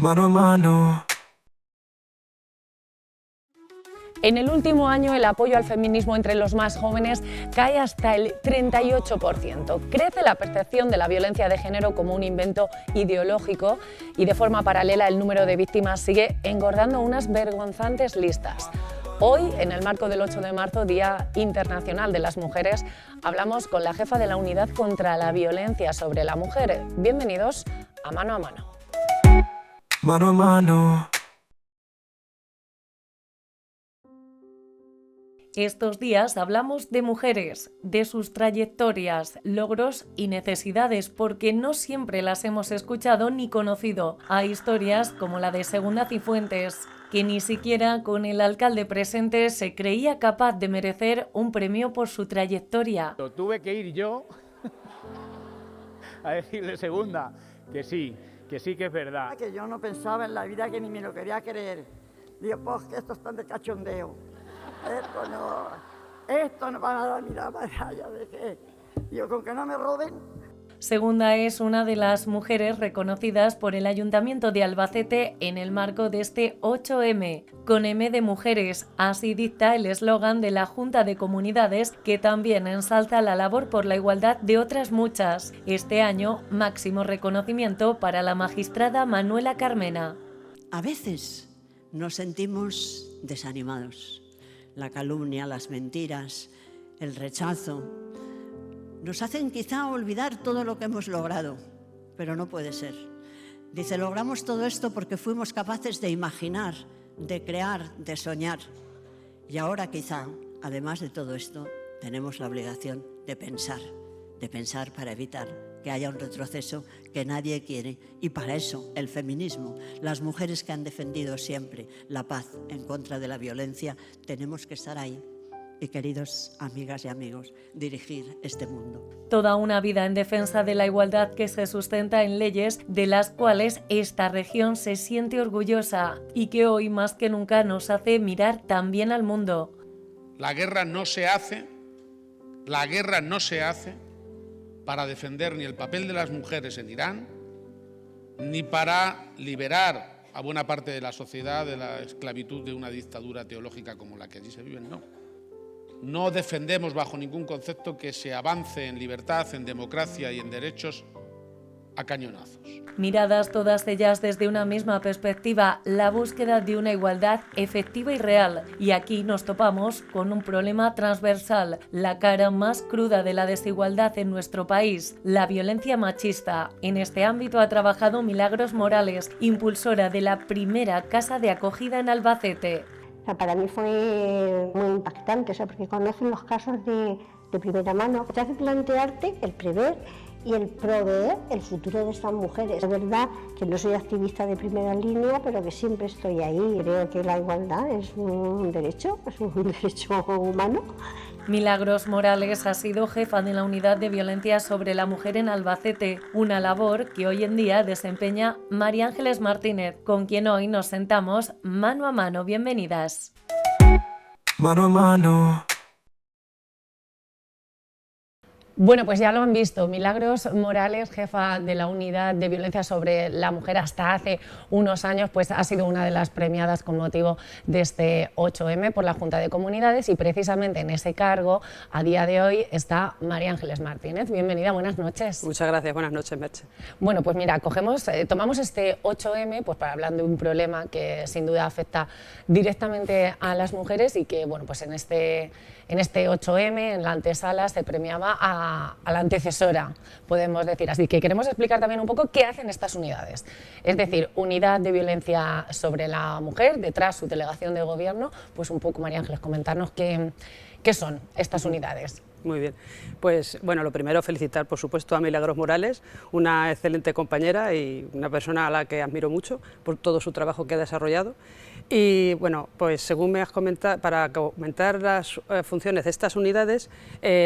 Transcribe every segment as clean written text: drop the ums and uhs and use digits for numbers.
Mano a mano. En el último año, el apoyo al feminismo entre los más jóvenes cae hasta el 38%. Crece la percepción de la violencia de género como un invento ideológico y, de forma paralela, el número de víctimas sigue engordando unas vergonzantes listas. Hoy, en el marco del 8 de marzo, Día Internacional de las Mujeres, hablamos con la jefa de la Unidad contra la Violencia sobre la Mujer. Bienvenidos a Mano a Mano. Mano a mano. Estos días hablamos de mujeres, de sus trayectorias, logros y necesidades, porque no siempre las hemos escuchado ni conocido. Hay historias como la de Segunda Cifuentes, que ni siquiera con el alcalde presente se creía capaz de merecer un premio por su trayectoria. Tuve que ir yo a decirle Segunda que sí que es verdad. Que yo no pensaba en la vida, que ni me lo quería creer. Digo, pues que esto está de cachondeo. Esto no van a dar ni la medalla de que... Digo, con que no me roben. Segunda es una de las mujeres reconocidas por el Ayuntamiento de Albacete en el marco de este 8M, con M de mujeres. Así dicta el eslogan de la Junta de Comunidades, que también ensalza la labor por la igualdad de otras muchas. Este año, máximo reconocimiento para la magistrada Manuela Carmena. A veces nos sentimos desanimados. La calumnia, las mentiras, el rechazo, nos hacen quizá olvidar todo lo que hemos logrado, pero no puede ser. Dice, logramos todo esto porque fuimos capaces de imaginar, de crear, de soñar. Y ahora quizá, además de todo esto, tenemos la obligación de pensar para evitar que haya un retroceso que nadie quiere. Y para eso el feminismo, las mujeres que han defendido siempre la paz en contra de la violencia, tenemos que estar ahí. Y, queridos amigas y amigos, dirigir este mundo. Toda una vida en defensa de la igualdad que se sustenta en leyes de las cuales esta región se siente orgullosa y que hoy más que nunca nos hace mirar también al mundo. La guerra no se hace para defender ni el papel de las mujeres en Irán, ni para liberar a buena parte de la sociedad de la esclavitud de una dictadura teológica como la que allí se vive, no. No defendemos bajo ningún concepto que se avance en libertad, en democracia y en derechos a cañonazos. Miradas todas ellas desde una misma perspectiva, la búsqueda de una igualdad efectiva y real. Y aquí nos topamos con un problema transversal, la cara más cruda de la desigualdad en nuestro país, la violencia machista. En este ámbito ha trabajado Milagros Morales, impulsora de la primera casa de acogida en Albacete. Para mí fue muy impactante, porque conocen los casos de primera mano. Te hace plantearte el prever y el proveer el futuro de estas mujeres. Es verdad que no soy activista de primera línea, pero que siempre estoy ahí. Creo que la igualdad es un derecho humano. Milagros Morales ha sido jefa de la Unidad de Violencia sobre la Mujer en Albacete, una labor que hoy en día desempeña María Ángeles Martínez, con quien hoy nos sentamos mano a mano. Bienvenidas. Mano a mano. Bueno, pues ya lo han visto, Milagros Morales, jefa de la Unidad de Violencia sobre la Mujer hasta hace unos años, pues ha sido una de las premiadas con motivo de este 8M por la Junta de Comunidades y precisamente en ese cargo a día de hoy está María Ángeles Martínez. Bienvenida, buenas noches. Muchas gracias, buenas noches, Merche. Bueno, pues mira, tomamos este 8M pues para hablar de un problema que sin duda afecta directamente a las mujeres y que, bueno, pues en este 8M, en la antesala, se premiaba a la antecesora, podemos decir. Así que queremos explicar también un poco qué hacen estas unidades. Es decir, Unidad de Violencia sobre la Mujer, detrás su delegación de gobierno, pues un poco, María Ángeles, comentarnos qué son estas unidades. Muy bien, pues bueno, lo primero felicitar por supuesto a Milagros Morales, una excelente compañera y una persona a la que admiro mucho por todo su trabajo que ha desarrollado. Y bueno, pues según me has comentado, para comentar las funciones de estas unidades,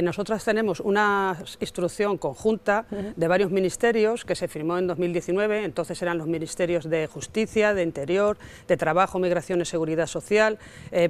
nosotras tenemos una instrucción conjunta de varios ministerios que se firmó en 2019, entonces eran los ministerios de Justicia, de Interior, de Trabajo, Migración y Seguridad Social,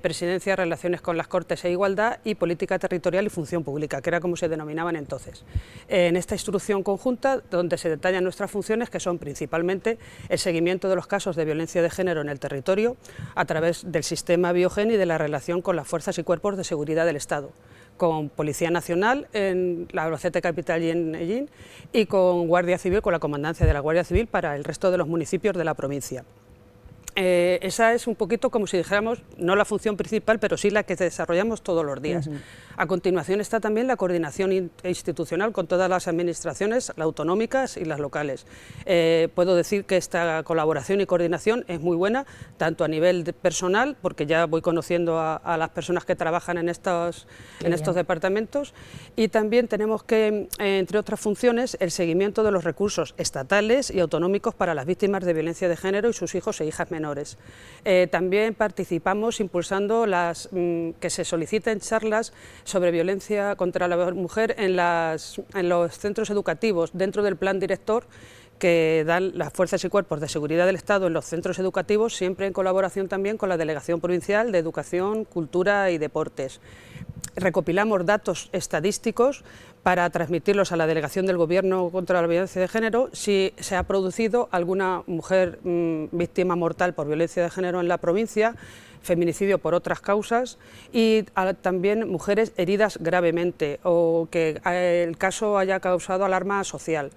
Presidencia, Relaciones con las Cortes e Igualdad y Política Territorial y Función Pública. pública, que era como se denominaban entonces. En esta instrucción conjunta, donde se detallan nuestras funciones, que son principalmente el seguimiento de los casos de violencia de género en el territorio, a través del sistema Biogen y de la relación con las fuerzas y cuerpos de seguridad del Estado, con Policía Nacional en la Albacete Capital y en Ellín, y con Guardia Civil, con la Comandancia de la Guardia Civil para el resto de los municipios de la provincia. Esa es un poquito como si dijéramos, no la función principal, pero sí la que desarrollamos todos los días. A continuación está también la coordinación institucional con todas las administraciones, las autonómicas y las locales. Puedo decir que esta colaboración y coordinación es muy buena, tanto a nivel personal, porque ya voy conociendo a las personas que trabajan en estos departamentos, y también tenemos que, entre otras funciones, el seguimiento de los recursos estatales y autonómicos para las víctimas de violencia de género y sus hijos e hijas menores. También participamos impulsando que se soliciten charlas sobre violencia contra la mujer en los centros educativos, dentro del plan director que dan las fuerzas y cuerpos de seguridad del Estado en los centros educativos, siempre en colaboración también con la Delegación Provincial de Educación, Cultura y Deportes. Recopilamos datos estadísticos para transmitirlos a la Delegación del Gobierno contra la Violencia de Género si se ha producido alguna mujer víctima mortal por violencia de género en la provincia, feminicidio por otras causas, y también mujeres heridas gravemente o que el caso haya causado alarma social.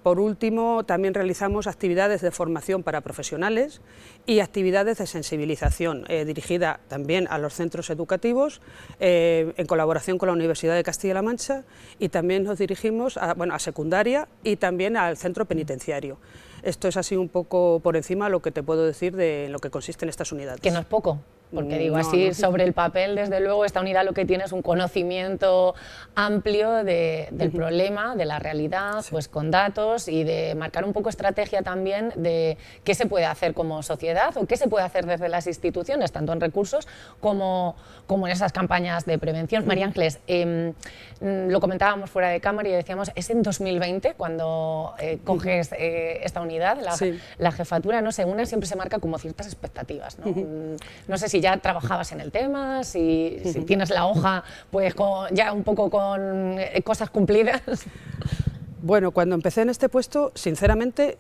Por último, también realizamos actividades de formación para profesionales y actividades de sensibilización dirigida también a los centros educativos en colaboración con la Universidad de Castilla-La Mancha, y también nos dirigimos a secundaria y también al centro penitenciario. Esto es así un poco por encima lo que te puedo decir de lo que consisten estas unidades. Que no es poco. Porque digo, así sobre el papel, desde luego, esta unidad lo que tiene es un conocimiento amplio del problema, de la realidad, pues con datos, y de marcar un poco estrategia también de qué se puede hacer como sociedad o qué se puede hacer desde las instituciones, tanto en recursos como en esas campañas de prevención. María Ángeles, lo comentábamos fuera de cámara y decíamos, es en 2020 cuando coges esta unidad, la jefatura, no sé, una siempre se marca como ciertas expectativas, ¿no? No sé si ya trabajabas en el tema, si tienes la hoja pues ya un poco con cosas cumplidas. Bueno, cuando empecé en este puesto, sinceramente,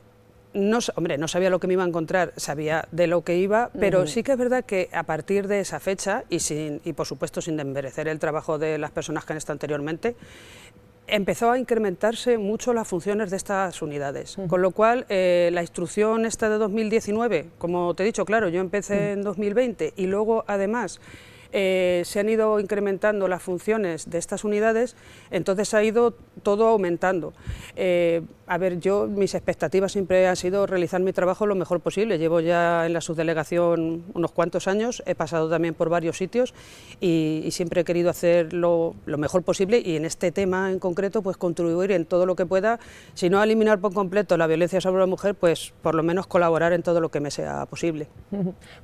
no sabía lo que me iba a encontrar, sabía de lo que iba, pero sí que es verdad que a partir de esa fecha, y por supuesto sin desmerecer el trabajo de las personas que han estado anteriormente, empezó a incrementarse mucho las funciones de estas unidades, con lo cual la instrucción esta de 2019, como te he dicho, claro, yo empecé en 2020 y luego además se han ido incrementando las funciones de estas unidades, entonces ha ido todo aumentando. A ver, mis expectativas siempre han sido realizar mi trabajo lo mejor posible. Llevo ya en la subdelegación unos cuantos años, he pasado también por varios sitios y siempre he querido hacer lo mejor posible, y en este tema en concreto pues contribuir en todo lo que pueda, si no eliminar por completo la violencia sobre la mujer, pues por lo menos colaborar en todo lo que me sea posible.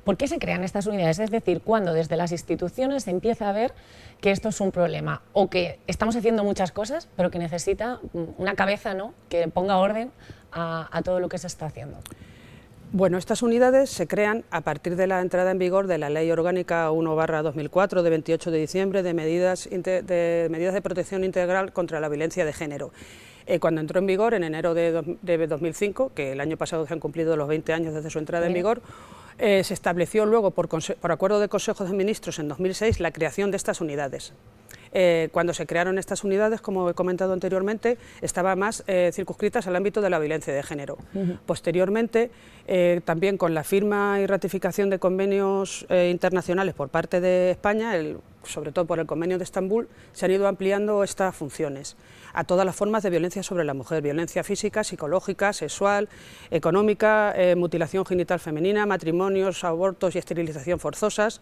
¿Por qué se crean estas unidades? Es decir, ¿cuándo desde las instituciones se empieza a ver que esto es un problema o que estamos haciendo muchas cosas pero que necesita una cabeza, ¿no?, que ponga orden a todo lo que se está haciendo? Bueno, estas unidades se crean a partir de la entrada en vigor de la Ley Orgánica 1/2004 de 28 de diciembre de medidas de protección integral contra la violencia de género. Cuando entró en vigor en enero de 2005, que el año pasado se han cumplido los 20 años desde su entrada en vigor, se estableció luego por acuerdo de Consejo de Ministros en 2006 la creación de estas unidades. Cuando se crearon estas unidades, como he comentado anteriormente, estaban más circunscritas al ámbito de la violencia de género. Posteriormente, también con la firma y ratificación de convenios internacionales por parte de España, sobre todo por el Convenio de Estambul, se han ido ampliando estas funciones a todas las formas de violencia sobre la mujer: violencia física, psicológica, sexual, económica, mutilación genital femenina, matrimonios, abortos y esterilización forzosas.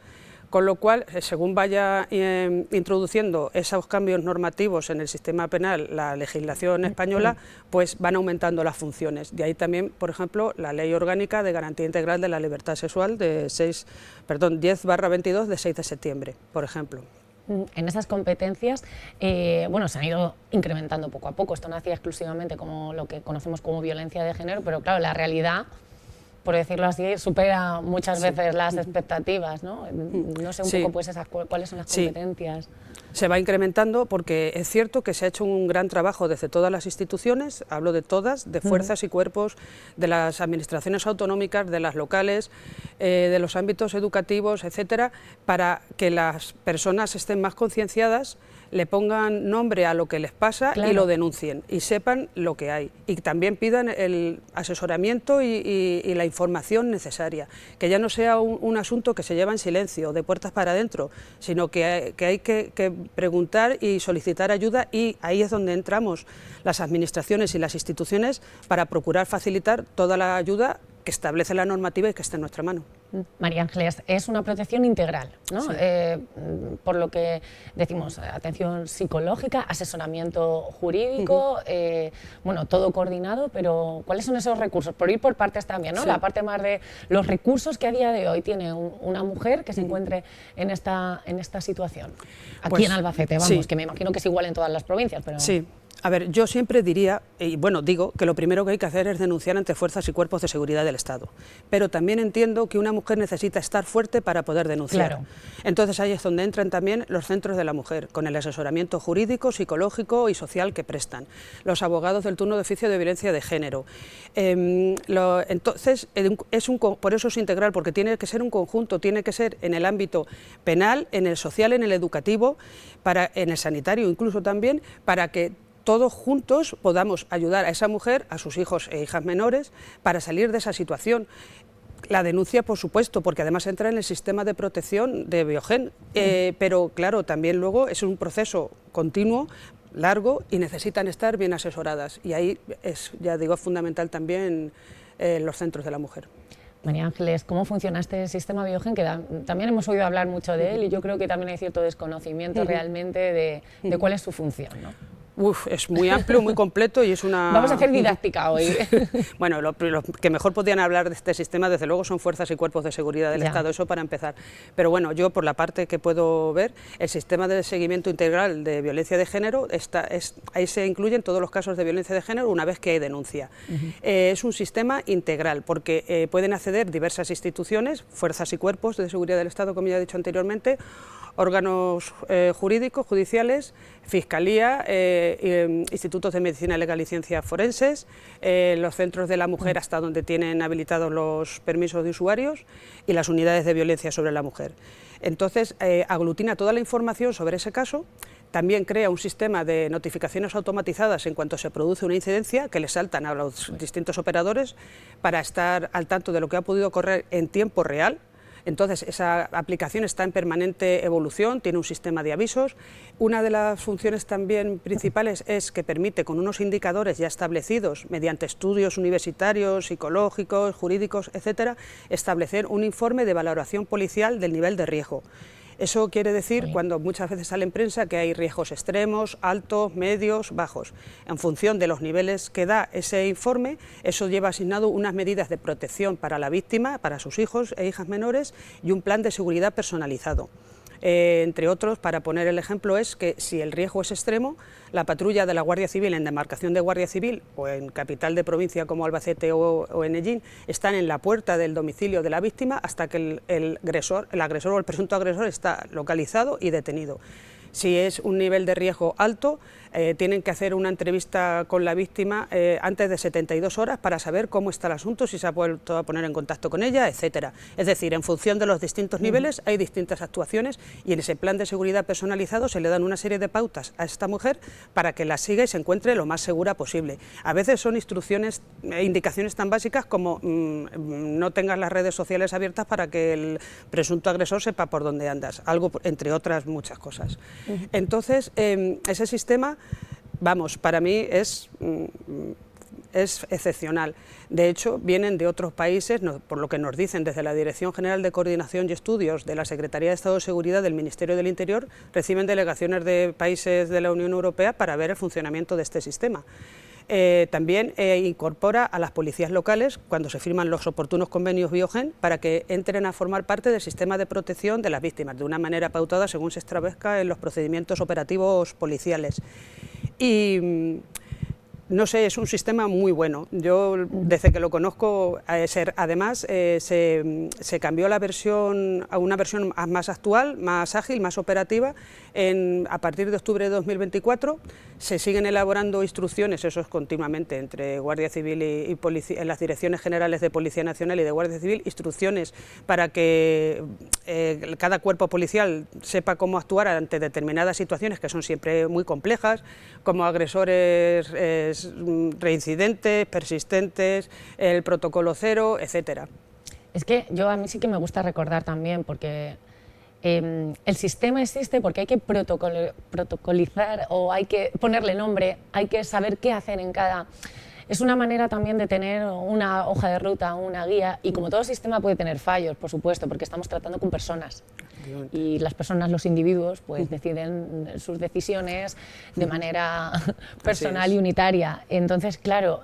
Con lo cual, según vaya introduciendo esos cambios normativos en el sistema penal, la legislación española, pues van aumentando las funciones. De ahí también, por ejemplo, la Ley Orgánica de Garantía Integral de la Libertad Sexual de 10/22 de 6 de septiembre, por ejemplo. En esas competencias, bueno, se han ido incrementando poco a poco. Esto no hacía exclusivamente como lo que conocemos como violencia de género, pero claro, la realidad por decirlo así, supera muchas veces las expectativas, ¿no? No sé un poco pues cuáles son las competencias. Se va incrementando porque es cierto que se ha hecho un gran trabajo desde todas las instituciones, hablo de todas, de fuerzas y cuerpos, de las administraciones autonómicas, de las locales, de los ámbitos educativos, etcétera, para que las personas estén más concienciadas, le pongan nombre a lo que les pasa y lo denuncien y sepan lo que hay. Y también pidan el asesoramiento y la información necesaria, que ya no sea un asunto que se lleva en silencio, de puertas para adentro, sino que hay que preguntar y solicitar ayuda, y ahí es donde entramos las administraciones y las instituciones para procurar facilitar toda la ayuda que establece la normativa y que está en nuestra mano. María Ángeles, es una protección integral, ¿no? Sí. Por lo que decimos, atención psicológica, asesoramiento jurídico, bueno, todo coordinado, pero ¿cuáles son esos recursos? Por ir por partes también, ¿no? Sí. La parte más de los recursos que a día de hoy tiene una mujer que se encuentre en esta situación. Aquí Pues, en Albacete, vamos, sí. que me imagino que es igual en todas las provincias, pero... Sí. A ver, yo siempre diría, y bueno, digo que lo primero que hay que hacer es denunciar ante fuerzas y cuerpos de seguridad del Estado, pero también entiendo que una mujer necesita estar fuerte para poder denunciar. Claro. Entonces ahí es donde entran también los centros de la mujer, con el asesoramiento jurídico, psicológico y social que prestan, los abogados del turno de oficio de violencia de género. Entonces, por eso es integral, porque tiene que ser un conjunto, tiene que ser en el ámbito penal, en el social, en el educativo, en el sanitario incluso también, para que todos juntos podamos ayudar a esa mujer, a sus hijos e hijas menores, para salir de esa situación. La denuncia, por supuesto, porque además entra en el sistema de protección de Biogen, pero claro, también luego es un proceso continuo, largo, y necesitan estar bien asesoradas, y ahí es, ya digo, fundamental también los centros de la mujer. María Ángeles, ¿cómo funciona este sistema Biogen? Que también hemos oído hablar mucho de él, y yo creo que también hay cierto desconocimiento realmente de cuál es su función, ¿no? Es muy amplio, muy completo, y es una... Vamos a hacer didáctica hoy. Bueno, lo que mejor podían hablar de este sistema, desde luego, son fuerzas y cuerpos de seguridad del Estado, eso para empezar. Pero bueno, yo por la parte que puedo ver, el sistema de seguimiento integral de violencia de género, ahí se incluyen todos los casos de violencia de género una vez que hay denuncia. Es un sistema integral, porque pueden acceder diversas instituciones, fuerzas y cuerpos de seguridad del Estado, como ya he dicho anteriormente, órganos jurídicos, judiciales, fiscalía, institutos de medicina legal y ciencias forenses, los centros de la mujer hasta donde tienen habilitados los permisos de usuarios, y las unidades de violencia sobre la mujer. Entonces, aglutina toda la información sobre ese caso. También crea un sistema de notificaciones automatizadas en cuanto se produce una incidencia, que le saltan a los distintos operadores para estar al tanto de lo que ha podido ocurrir en tiempo real. Entonces, esa aplicación está en permanente evolución, tiene un sistema de avisos. Una de las funciones también principales es que permite, con unos indicadores ya establecidos, mediante estudios universitarios, psicológicos, jurídicos, etcétera, establecer un informe de valoración policial del nivel de riesgo. Eso quiere decir, cuando muchas veces sale en prensa, que hay riesgos extremos, altos, medios, bajos. En función de los niveles que da ese informe, eso lleva asignado unas medidas de protección para la víctima, para sus hijos e hijas menores, y un plan de seguridad personalizado. Entre otros, para poner el ejemplo, es que si el riesgo es extremo, la patrulla de la Guardia Civil en demarcación de Guardia Civil o en capital de provincia como Albacete o en Ellín están en la puerta del domicilio de la víctima hasta que el agresor o el presunto agresor está localizado y detenido. Si es un nivel de riesgo alto, tienen que hacer una entrevista con la víctima antes de 72 horas para saber cómo está el asunto, si se ha vuelto a poner en contacto con ella, etcétera. Es decir, en función de los distintos niveles hay distintas actuaciones, y en ese plan de seguridad personalizado se le dan una serie de pautas a esta mujer para que la siga y se encuentre lo más segura posible. A veces son instrucciones, indicaciones tan básicas como no tengas las redes sociales abiertas para que el presunto agresor sepa por dónde andas, algo entre otras muchas cosas. Entonces, ese sistema, vamos, para mí es excepcional. De hecho, vienen de otros países, por lo que nos dicen desde la Dirección General de Coordinación y Estudios de la Secretaría de Estado de Seguridad del Ministerio del Interior, reciben delegaciones de países de la Unión Europea para ver el funcionamiento de este sistema. También incorpora a las policías locales cuando se firman los oportunos convenios Biogen para que entren a formar parte del sistema de protección de las víctimas, de una manera pautada según se establezca en los procedimientos operativos policiales. Y no sé, es un sistema muy bueno. Yo, desde que lo conozco, además se cambió la versión a una versión más actual, más ágil, más operativa. A partir de octubre de 2024 se siguen elaborando instrucciones, eso es continuamente, entre Guardia Civil y Policía, en las Direcciones Generales de Policía Nacional y de Guardia Civil, instrucciones para que cada cuerpo policial sepa cómo actuar ante determinadas situaciones que son siempre muy complejas, como agresores reincidentes, persistentes, el protocolo cero, etcétera. Es que a mí sí que me gusta recordar también, porque el sistema existe porque hay que protocolizar o hay que ponerle nombre, hay que saber qué hacer en cada... Es una manera también de tener una hoja de ruta, una guía, y como todo sistema puede tener fallos, por supuesto, porque estamos tratando con personas. Y las personas, los individuos, pues deciden sus decisiones de manera personal y unitaria. Entonces, claro,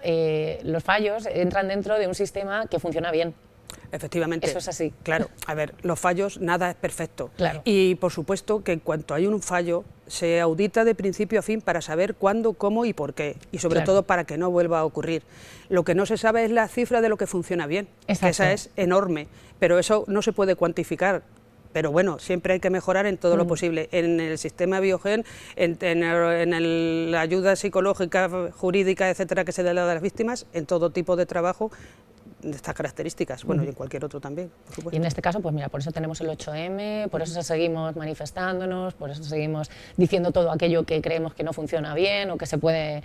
los fallos entran dentro de un sistema que funciona bien. Efectivamente. Eso es así. Claro, a ver, los fallos, nada es perfecto. Claro. Y por supuesto que en cuanto hay un fallo, se audita de principio a fin para saber cuándo, cómo y por qué. Y sobre todo para que no vuelva a ocurrir. Lo que no se sabe es la cifra de lo que funciona bien. Que esa es enorme, pero eso no se puede cuantificar. Pero bueno, siempre hay que mejorar en todo lo posible. En el sistema Biogen, en la ayuda psicológica, jurídica, etcétera, que se da a las víctimas, en todo tipo de trabajo de estas características, bueno, y en cualquier otro también, por supuesto. Y en este caso, pues mira, por eso tenemos el 8M, por eso seguimos manifestándonos, por eso seguimos diciendo todo aquello que creemos que no funciona bien o que se puede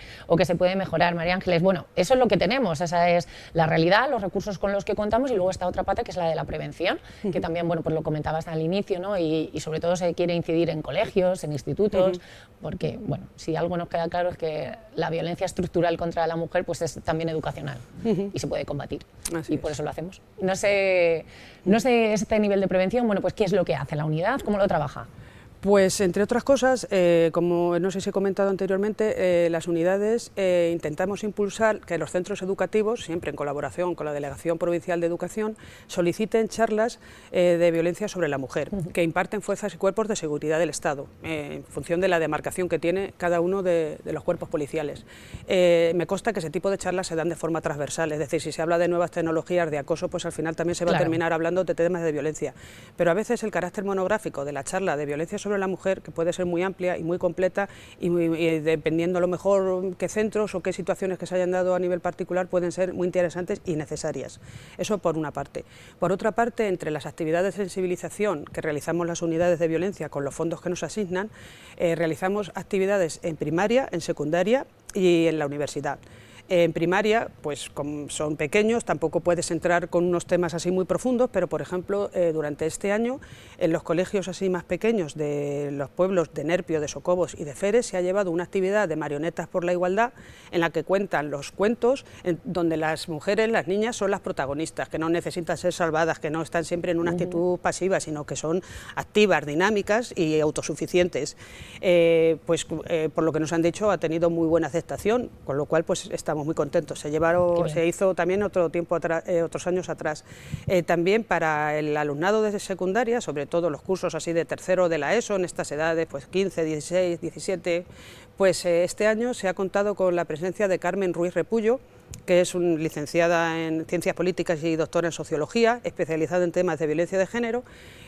mejorar. María Ángeles, bueno, eso es lo que tenemos, esa es la realidad, los recursos con los que contamos, y luego está otra pata que es la de la prevención, que también, bueno, pues lo comentabas al inicio, ¿no? Y sobre todo se quiere incidir en colegios, en institutos, porque, bueno, si algo nos queda claro es que la violencia estructural contra la mujer pues es también educacional y se puede combatir. Así y por eso lo hacemos. No sé este nivel de prevención, bueno, pues ¿qué es lo que hace la unidad? ¿Cómo lo trabaja? Pues, entre otras cosas, como no sé si he comentado anteriormente, las unidades intentamos impulsar que los centros educativos, siempre en colaboración con la Delegación Provincial de Educación, soliciten charlas de violencia sobre la mujer, que imparten fuerzas y cuerpos de seguridad del Estado, en función de la demarcación que tiene cada uno de los cuerpos policiales. Me consta que ese tipo de charlas se dan de forma transversal, es decir, si se habla de nuevas tecnologías de acoso, pues al final también se va a terminar hablando de temas de violencia. Pero a veces el carácter monográfico de la charla de violencia sobre la mujer, que puede ser muy amplia y muy completa, y dependiendo a lo mejor qué centros o qué situaciones que se hayan dado a nivel particular, pueden ser muy interesantes y necesarias. Eso por una parte. Por otra parte, entre las actividades de sensibilización que realizamos las unidades de violencia con los fondos que nos asignan, realizamos actividades en primaria, en secundaria y en la universidad. En primaria, pues como son pequeños, tampoco puedes entrar con unos temas así muy profundos, pero por ejemplo, durante este año, en los colegios así más pequeños de los pueblos de Nerpio, de Socobos y de Feres, se ha llevado una actividad de marionetas por la igualdad, en la que cuentan los cuentos, donde las mujeres, las niñas, son las protagonistas, que no necesitan ser salvadas, que no están siempre en una actitud pasiva, sino que son activas, dinámicas y autosuficientes. Por lo que nos han dicho, ha tenido muy buena aceptación, con lo cual pues estamos muy contentos. Se hizo también otros años atrás. También para el alumnado de secundaria, sobre todo los cursos así de tercero de la ESO, en estas edades, pues 15, 16, 17, pues este año se ha contado con la presencia de Carmen Ruiz Repullo, que es licenciada en Ciencias Políticas y doctora en Sociología, especializada en temas de violencia de género,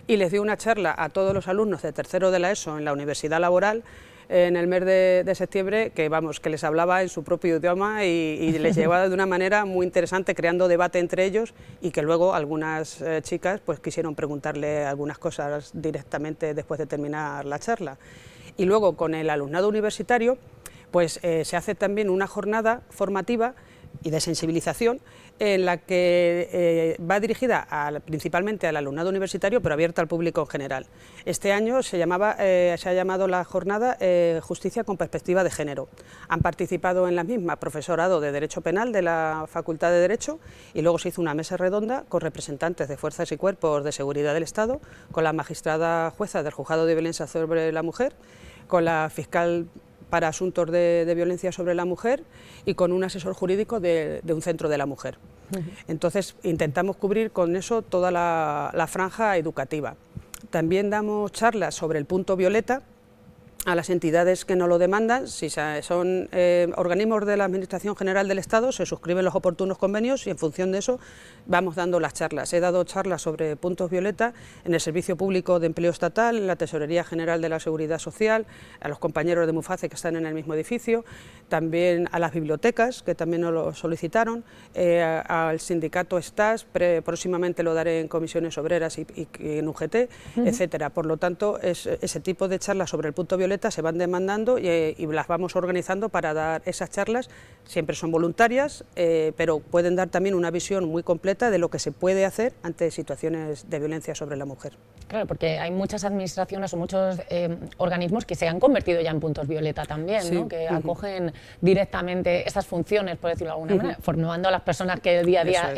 y les dio una charla a todos los alumnos de tercero de la ESO en la Universidad Laboral, en el mes de septiembre, que les hablaba en su propio idioma y les llevaba de una manera muy interesante, creando debate entre ellos, y que luego algunas chicas pues quisieron preguntarle algunas cosas directamente después de terminar la charla. Y luego con el alumnado universitario pues se hace también una jornada formativa y de sensibilización en la que va dirigida principalmente al alumnado universitario, pero abierta al público en general. Este año se ha llamado la jornada Justicia con perspectiva de género. Han participado en la misma profesorado de Derecho Penal de la Facultad de Derecho, y luego se hizo una mesa redonda con representantes de fuerzas y cuerpos de seguridad del Estado, con la magistrada jueza del Juzgado de Violencia sobre la Mujer, con la fiscal para asuntos de violencia sobre la mujer y con un asesor jurídico de un centro de la mujer. Entonces intentamos cubrir con eso toda la franja educativa. También damos charlas sobre el punto violeta, a las entidades que nos lo demandan. Si son organismos de la Administración General del Estado, se suscriben los oportunos convenios y en función de eso vamos dando las charlas. He dado charlas sobre puntos violeta en el Servicio Público de Empleo Estatal, en la Tesorería General de la Seguridad Social, a los compañeros de Muface que están en el mismo edificio, también a las bibliotecas, que también nos lo solicitaron, al sindicato STAS, próximamente lo daré en comisiones obreras y en UGT, etcétera. Por lo tanto, ese tipo de charlas sobre el punto violeta se van demandando y las vamos organizando para dar esas charlas. Siempre son voluntarias, pero pueden dar también una visión muy completa de lo que se puede hacer ante situaciones de violencia sobre la mujer. Claro, porque hay muchas administraciones o muchos organismos que se han convertido ya en puntos violeta también, Sí. ¿no? Que acogen directamente esas funciones, por decirlo de alguna manera, formando a las personas que día a día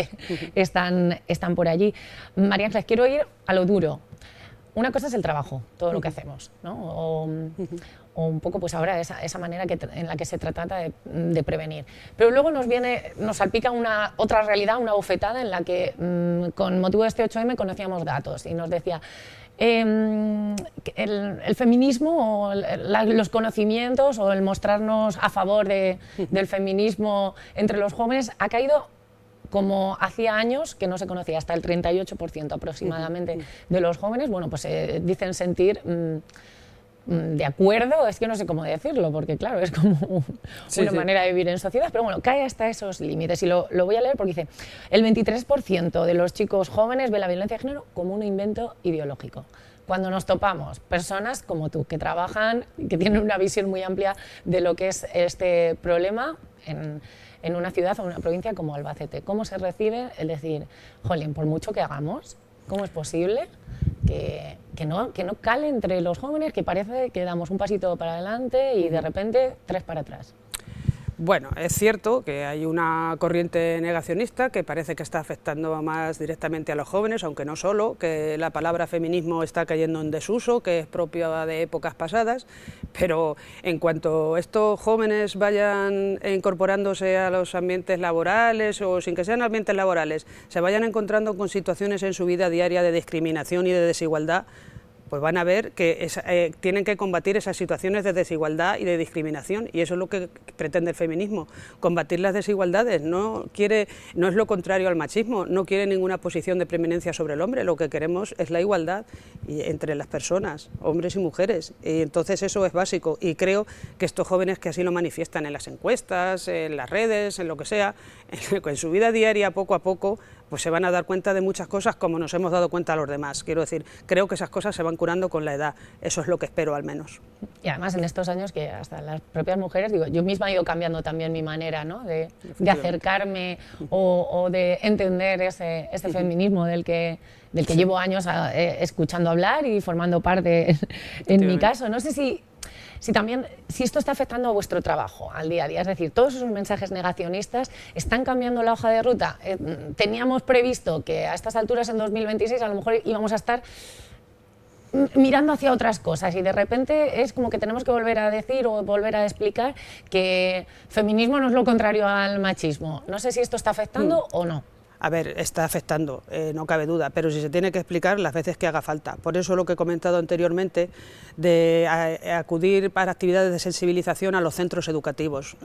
están por allí. María Ángeles, quiero ir a lo duro. Una cosa es el trabajo, todo lo que hacemos, ¿no? O un poco pues ahora esa manera en la que se trata de prevenir. Pero luego nos salpica otra realidad, una bofetada en la que con motivo de este 8M conocíamos datos y nos decía el feminismo o los conocimientos o el mostrarnos a favor del feminismo entre los jóvenes ha caído como hacía años que no se conocía, hasta el 38% aproximadamente de los jóvenes, bueno, pues dicen sentir de acuerdo, es que no sé cómo decirlo, porque claro, es como una manera de vivir en sociedad, pero bueno, cae hasta esos límites y lo voy a leer porque dice, el 23% de los chicos jóvenes ve la violencia de género como un invento ideológico. Cuando nos topamos personas como tú, que trabajan, que tienen una visión muy amplia de lo que es este problema en una ciudad o una provincia como Albacete, ¿cómo se recibe el decir, jolín, por mucho que hagamos, cómo es posible que no cale entre los jóvenes, que parece que damos un pasito para adelante y de repente 3 para atrás? Bueno, es cierto que hay una corriente negacionista que parece que está afectando más directamente a los jóvenes, aunque no solo, que la palabra feminismo está cayendo en desuso, que es propia de épocas pasadas, pero en cuanto estos jóvenes vayan incorporándose a los ambientes laborales o sin que sean ambientes laborales, se vayan encontrando con situaciones en su vida diaria de discriminación y de desigualdad, pues van a ver que tienen que combatir esas situaciones de desigualdad y de discriminación, y eso es lo que pretende el feminismo, combatir las desigualdades. No es lo contrario al machismo, no quiere ninguna posición de preeminencia sobre el hombre, lo que queremos es la igualdad entre las personas, hombres y mujeres, y entonces eso es básico, y creo que estos jóvenes que así lo manifiestan en las encuestas, en las redes, en lo que sea, en su vida diaria, poco a poco, pues se van a dar cuenta de muchas cosas como nos hemos dado cuenta a los demás. Quiero decir, creo que esas cosas se van curando con la edad, eso es lo que espero al menos. Y además en estos años que hasta las propias mujeres, digo, yo misma he ido cambiando también mi manera, ¿no? de acercarme o de entender ese feminismo del que llevo años escuchando hablar y formando parte en mi caso. No sé si esto está afectando a vuestro trabajo, al día a día, es decir, todos esos mensajes negacionistas están cambiando la hoja de ruta. Teníamos previsto que a estas alturas en 2026 a lo mejor íbamos a estar mirando hacia otras cosas y de repente es como que tenemos que volver a decir o volver a explicar que feminismo no es lo contrario al machismo. No sé si esto está afectando o no. A ver, está afectando, no cabe duda, pero si se tiene que explicar las veces que haga falta. Por eso lo que he comentado anteriormente de acudir para actividades de sensibilización a los centros educativos.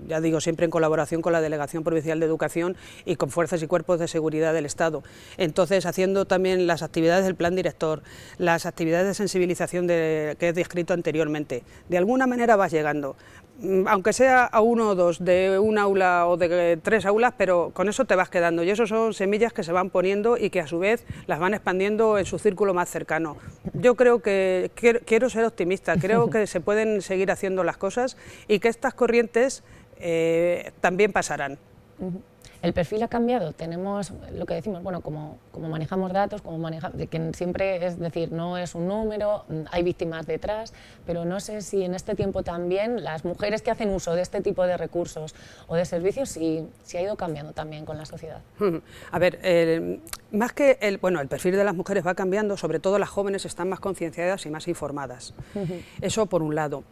Ya digo, siempre en colaboración con la Delegación Provincial de Educación y con fuerzas y cuerpos de seguridad del Estado. Entonces, haciendo también las actividades del plan director, las actividades de sensibilización que he descrito anteriormente. De alguna manera vas llegando, aunque sea a 1 o 2 de un aula o de 3 aulas, pero con eso te vas quedando y eso son semillas que se van poniendo y que a su vez las van expandiendo en su círculo más cercano. Yo creo que quiero ser optimista, creo que se pueden seguir haciendo las cosas y que estas corrientes también pasarán. ¿El perfil ha cambiado? Tenemos lo que decimos, bueno, como manejamos datos, que siempre es decir, no es un número, hay víctimas detrás, pero no sé si en este tiempo también las mujeres que hacen uso de este tipo de recursos o de servicios, si ha ido cambiando también con la sociedad. A ver, más que el perfil de las mujeres va cambiando, sobre todo las jóvenes están más concienciadas y más informadas. Eso por un lado.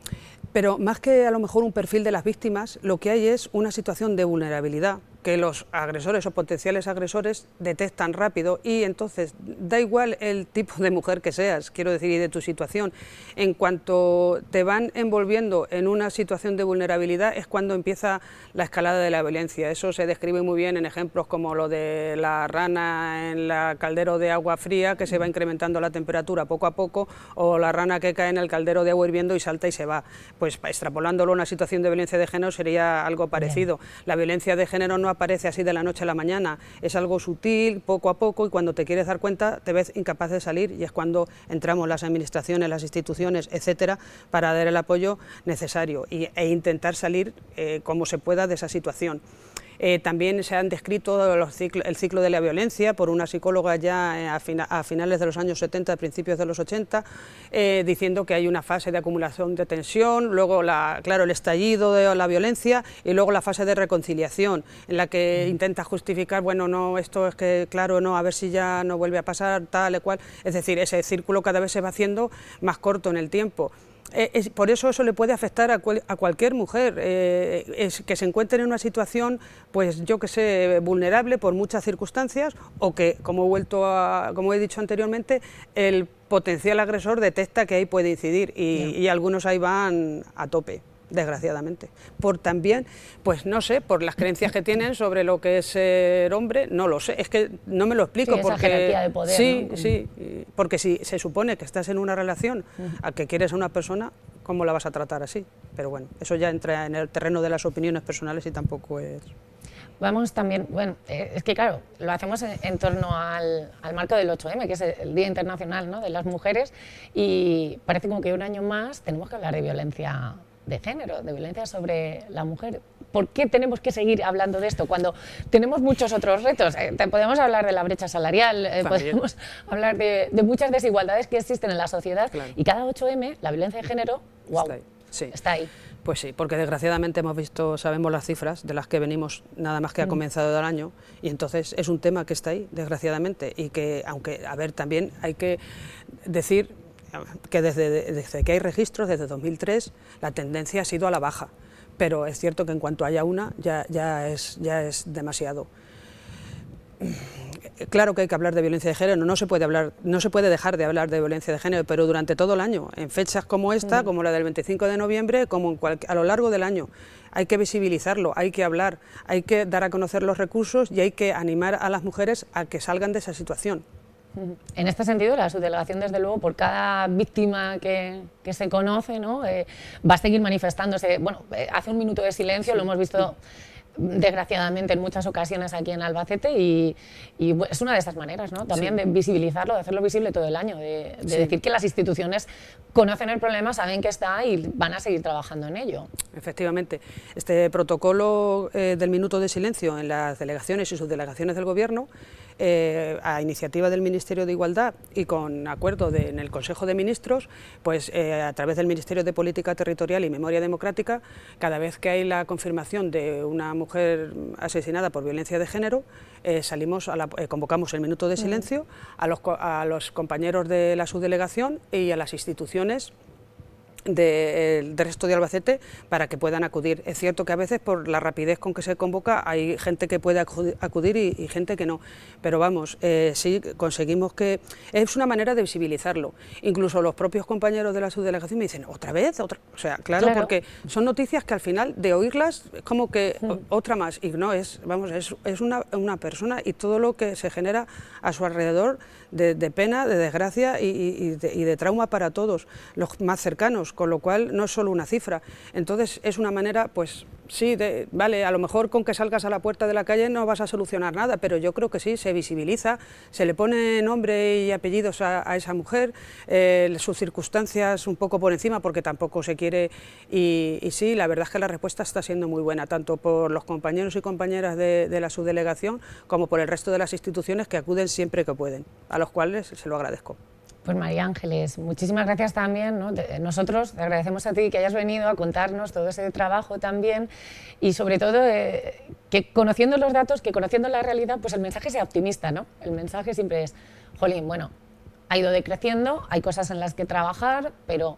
Pero más que a lo mejor un perfil de las víctimas, lo que hay es una situación de vulnerabilidad que los agresores o potenciales agresores detectan rápido y entonces da igual el tipo de mujer que seas, quiero decir, y de tu situación, en cuanto te van envolviendo en una situación de vulnerabilidad es cuando empieza la escalada de la violencia. Eso se describe muy bien en ejemplos como lo de la rana en el caldero de agua fría, que se va incrementando la temperatura poco a poco, o la rana que cae en el caldero de agua hirviendo y salta y se va. Pues extrapolándolo a una situación de violencia de género sería algo parecido. La violencia de género no aparece así de la noche a la mañana, es algo sutil, poco a poco, y cuando te quieres dar cuenta te ves incapaz de salir, y es cuando entramos las administraciones, las instituciones, etcétera, para dar el apoyo necesario e intentar salir como se pueda de esa situación. También se han descrito el ciclo de la violencia por una psicóloga ya a finales de los años 70, principios de los 80, diciendo que hay una fase de acumulación de tensión, luego claro, el estallido de la violencia y luego la fase de reconciliación, en la que intenta justificar, bueno, no, esto es que, claro, no, a ver si ya no vuelve a pasar, tal y cual. Es decir, ese círculo cada vez se va haciendo más corto en el tiempo. Por eso le puede afectar a cualquier mujer, que se encuentre en una situación, pues yo que sé, vulnerable por muchas circunstancias, o que, como he dicho anteriormente, el potencial agresor detecta que ahí puede incidir y algunos ahí van a tope, desgraciadamente. También, pues no sé, por las creencias que tienen sobre lo que es ser hombre, no lo sé, es que no me lo explico. Sí, esa porque jerarquía de poder, sí, ¿no? sí, porque si se supone que estás en una relación a que quieres a una persona, ¿cómo la vas a tratar así? Pero bueno, eso ya entra en el terreno de las opiniones personales y tampoco es... Vamos también, bueno, es que claro, lo hacemos en torno al marco del 8M, que es el Día Internacional, ¿no?, de las Mujeres, y parece como que un año más tenemos que hablar de violencia de género, de violencia sobre la mujer. ¿Por qué tenemos que seguir hablando de esto cuando tenemos muchos otros retos? Podemos hablar de la brecha salarial, podemos hablar de muchas desigualdades que existen en la sociedad, claro. Y cada 8M, la violencia de género, wow, está ahí. Pues sí, porque desgraciadamente sabemos las cifras de las que venimos nada más que ha comenzado el año, y entonces es un tema que está ahí, desgraciadamente, y que, aunque, a ver, también hay que decir que desde que hay registros, desde 2003, la tendencia ha sido a la baja, pero es cierto que en cuanto haya una, ya es demasiado. Claro que hay que hablar de violencia de género, no se puede dejar de hablar de violencia de género, pero durante todo el año, en fechas como esta, como la del 25 de noviembre, como a lo largo del año, hay que visibilizarlo, hay que hablar, hay que dar a conocer los recursos y hay que animar a las mujeres a que salgan de esa situación. En este sentido, la subdelegación, desde luego, por cada víctima que se conoce, ¿no?, va a seguir manifestándose. Bueno, hace un minuto de silencio, lo hemos visto desgraciadamente en muchas ocasiones aquí en Albacete, y es una de estas maneras, ¿no?, también de visibilizarlo, de hacerlo visible todo el año, de decir que las instituciones conocen el problema, saben que está y van a seguir trabajando en ello. Efectivamente, este protocolo del minuto de silencio en las delegaciones y subdelegaciones del Gobierno, a iniciativa del Ministerio de Igualdad y con acuerdo en el Consejo de Ministros, pues a través del Ministerio de Política Territorial y Memoria Democrática, cada vez que hay la confirmación de una mujer asesinada por violencia de género, convocamos el minuto de silencio a los compañeros de la subdelegación y a las instituciones del resto de Albacete para que puedan acudir. Es cierto que a veces por la rapidez con que se convoca hay gente que puede acudir y gente que no, pero vamos, sí conseguimos que... Es una manera de visibilizarlo. Incluso los propios compañeros de la subdelegación me dicen, ¿otra vez? ¿Otra? O sea, claro, porque son noticias que al final de oírlas es como que otra más, y no, es una persona y todo lo que se genera a su alrededor de pena, de desgracia y de trauma para todos, los más cercanos, con lo cual no es solo una cifra. Entonces es una manera, pues sí, vale, a lo mejor con que salgas a la puerta de la calle no vas a solucionar nada, pero yo creo que sí, se visibiliza, se le pone nombre y apellidos a esa mujer, sus circunstancias un poco por encima, porque tampoco se quiere, y sí, la verdad es que la respuesta está siendo muy buena, tanto por los compañeros y compañeras de la subdelegación como por el resto de las instituciones que acuden siempre que pueden, a los cuales se lo agradezco. Pues María Ángeles, muchísimas gracias también, ¿no? Nosotros te agradecemos a ti que hayas venido a contarnos todo ese trabajo también, y sobre todo que conociendo los datos, que conociendo la realidad, pues el mensaje sea optimista, ¿no? El mensaje siempre es, jolín, bueno, ha ido decreciendo, hay cosas en las que trabajar, pero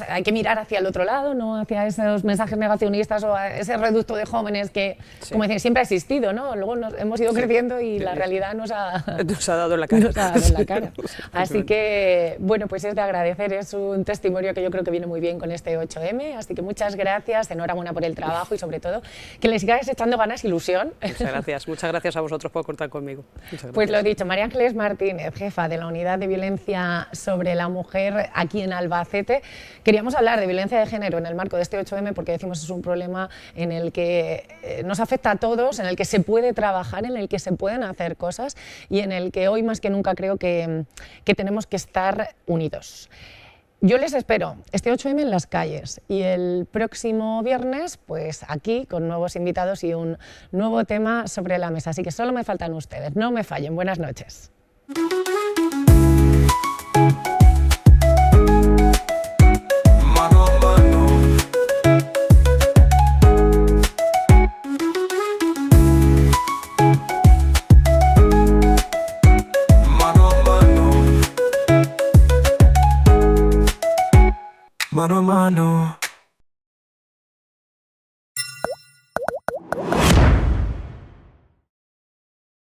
hay que mirar hacia el otro lado, no hacia esos mensajes negacionistas o a ese reducto de jóvenes que, como dicen, siempre ha existido, ¿no? Luego hemos ido creciendo y la realidad nos ha dado en la cara. Nos ha dado en la cara. Así que, bueno, pues es de agradecer, es un testimonio que yo creo que viene muy bien con este 8M, así que muchas gracias, enhorabuena por el trabajo y sobre todo que le sigáis echando ganas e ilusión. Muchas gracias a vosotros por contar conmigo. Pues lo dicho, María Ángeles Martínez, jefa de la Unidad de Violencia sobre la Mujer aquí en Albacete. Queríamos hablar de violencia de género en el marco de este 8M porque decimos es un problema en el que nos afecta a todos, en el que se puede trabajar, en el que se pueden hacer cosas y en el que hoy más que nunca creo que tenemos que estar unidos. Yo les espero este 8M en las calles y el próximo viernes pues aquí con nuevos invitados y un nuevo tema sobre la mesa, así que solo me faltan ustedes, no me fallen, buenas noches. Mano a mano.